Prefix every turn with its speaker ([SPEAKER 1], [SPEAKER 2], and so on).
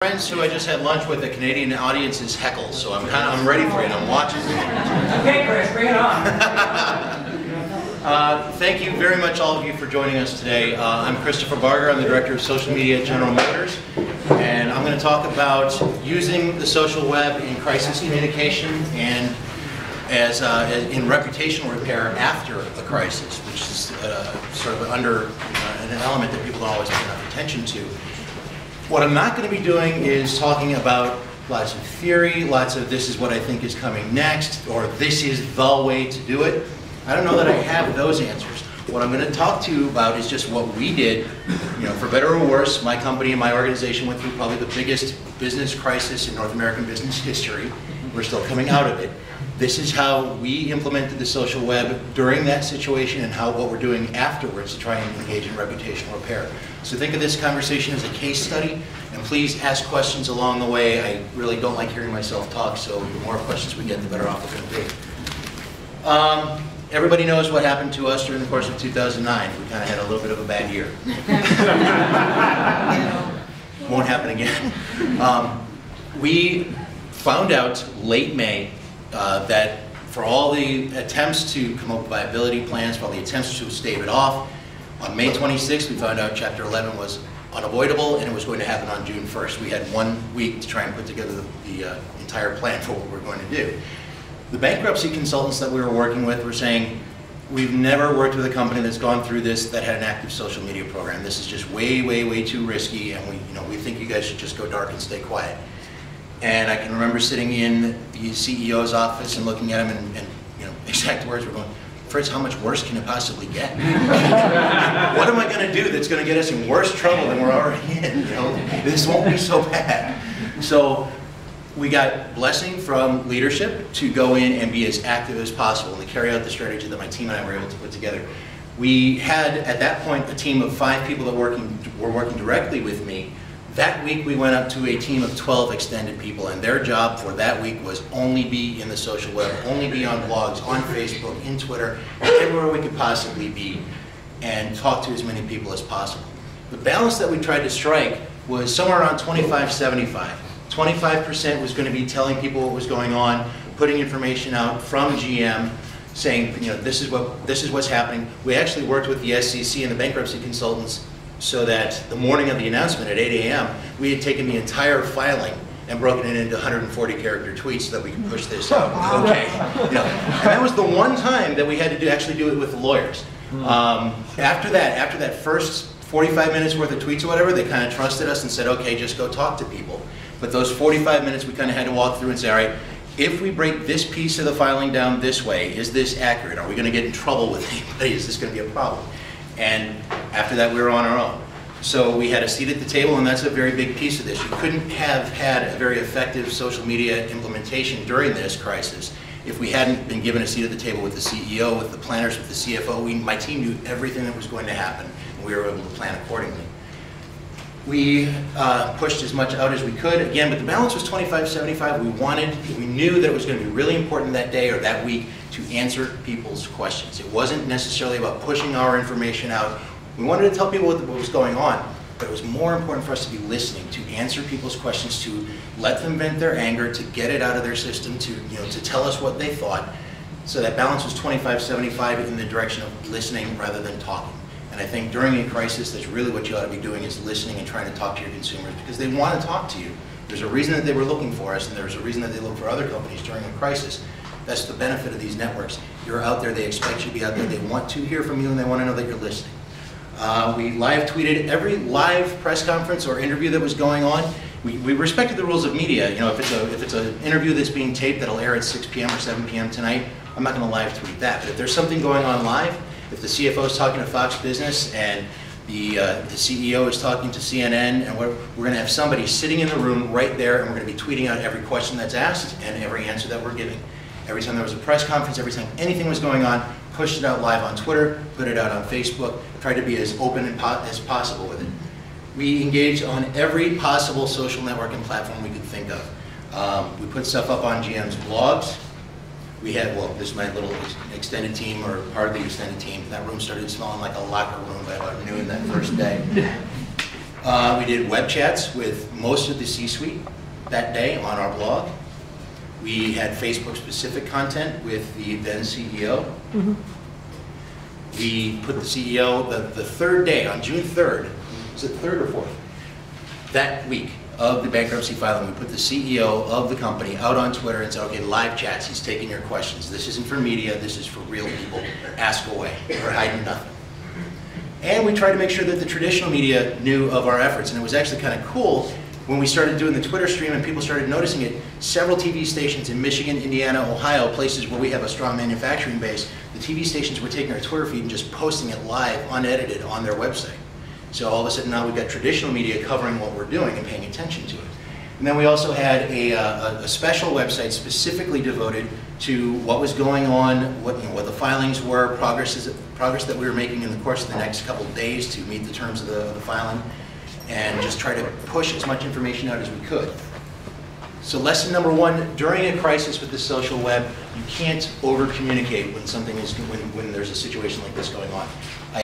[SPEAKER 1] Friends who I just had lunch with, the Canadian audience is heckle, so I'm ready for it. I'm watching.
[SPEAKER 2] Okay, Chris, bring it on.
[SPEAKER 1] Thank you very much, all of you, for joining us today. I'm Christopher Barger. I'm the Director of Social Media at General Motors, and I'm going to talk about using the social web in crisis communication and as in reputational repair after a crisis, which is sort of under an element that people don't always pay enough attention to. What I'm not going to be doing is talking about lots of theory, lots of this is what I think is coming next, or this is the way to do it. I don't know that I have those answers. What I'm going to talk to you about is just what we did. You know, for better or worse, my company and my organization went through probably the biggest business crisis in North American business history. We're still coming out of it. This is how we implemented the social web during that situation and what we're doing afterwards to try and engage in reputational repair. So think of this conversation as a case study, and please ask questions along the way. I really don't like hearing myself talk, so the more questions we get, the better off we're going to be. Everybody knows what happened to us during the course of 2009. We kind of had a little bit of a bad year. Won't happen again. We found out late May that for all the attempts to come up with viability plans, for all the attempts to stave it off, on May 26th we found out Chapter 11 was unavoidable and it was going to happen on June 1st. We had 1 week to try and put together the entire plan for what we were going to do. The bankruptcy consultants that we were working with were saying, we've never worked with a company that's gone through this that had an active social media program. This is just way, way, way too risky, and we think you guys should just go dark and stay quiet. And I can remember sitting in the CEO's office and looking at him and exact words were going, Fritz, how much worse can it possibly get? What am I going to do that's going to get us in worse trouble than we're already in? This won't be so bad. So we got blessing from leadership to go in and be as active as possible and to carry out the strategy that my team and I were able to put together. We had, at that point, a team of 5 people that were working directly with me. That week we went up to a team of 12 extended people, and their job for that week was only be in the social web, only be on blogs, on Facebook, in Twitter, everywhere we could possibly be, and talk to as many people as possible. The balance that we tried to strike was somewhere around 25-75. 25% was going to be telling people what was going on, putting information out from GM, saying, this is what's happening. We actually worked with the SEC and the bankruptcy consultants so that the morning of the announcement at 8 a.m., we had taken the entire filing and broken it into 140-character tweets so that we could push this out. Okay. And that was the one time that we had to actually do it with the lawyers. After that first 45 minutes worth of tweets or whatever, they kind of trusted us and said, okay, just go talk to people. But those 45 minutes we kind of had to walk through and say, all right, if we break this piece of the filing down this way, is this accurate? Are we going to get in trouble with anybody? Is this going to be a problem? And after that, we were on our own. So we had a seat at the table, and that's a very big piece of this. You couldn't have had a very effective social media implementation during this crisis if we hadn't been given a seat at the table with the CEO, with the planners, with the CFO. My team knew everything that was going to happen, and we were able to plan accordingly. We pushed as much out as we could, again, but the balance was 25-75. We knew that it was going to be really important that day or that week to answer people's questions. It wasn't necessarily about pushing our information out. We wanted to tell people what was going on, but it was more important for us to be listening, to answer people's questions, to let them vent their anger, to get it out of their system, to tell us what they thought. So that balance was 25-75 in the direction of listening rather than talking. And I think during a crisis, that's really what you ought to be doing, is listening and trying to talk to your consumers, because they want to talk to you. There's a reason that they were looking for us, and there's a reason that they look for other companies during a crisis. That's the benefit of these networks. You're out there, they expect you to be out there, they want to hear from you, and they want to know that you're listening. We live tweeted every live press conference or interview that was going on. We respected the rules of media. If it's an interview that's being taped that'll air at 6 p.m. or 7 p.m. tonight, I'm not going to live tweet that. But if there's something going on live, if the CFO is talking to Fox Business and the CEO is talking to CNN, and we're going to have somebody sitting in the room right there, and we're going to be tweeting out every question that's asked and every answer that we're giving. Every time there was a press conference, every time anything was going on, pushed it out live on Twitter, put it out on Facebook, tried to be as open as possible with it. We engaged on every possible social network and platform we could think of. We put stuff up on GM's blogs. We had, this is my little extended team, or part of the extended team. That room started smelling like a locker room by about noon that first day. We did web chats with most of the C-suite that day on our blog. We had Facebook-specific content with the then CEO. We put the CEO, the third day, on June 3rd, was it 3rd or 4th? That week of the bankruptcy filing, we put the CEO of the company out on Twitter and said, okay, live chats, he's taking your questions. This isn't for media, this is for real people. Ask away, we're hiding nothing. And we tried to make sure that the traditional media knew of our efforts, and it was actually kind of cool when we started doing the Twitter stream and people started noticing it. Several TV stations in Michigan, Indiana, Ohio, places where we have a strong manufacturing base, the TV stations were taking our Twitter feed and just posting it live, unedited, on their website. So all of a sudden now we've got traditional media covering what we're doing and paying attention to it. And then we also had a special website specifically devoted to what was going on, what the filings were, progress that we were making in the course of the next couple of days to meet the terms of the filing, and just try to push as much information out as we could. So lesson number one, during a crisis with the social web, you can't over-communicate when there's a situation like this going on.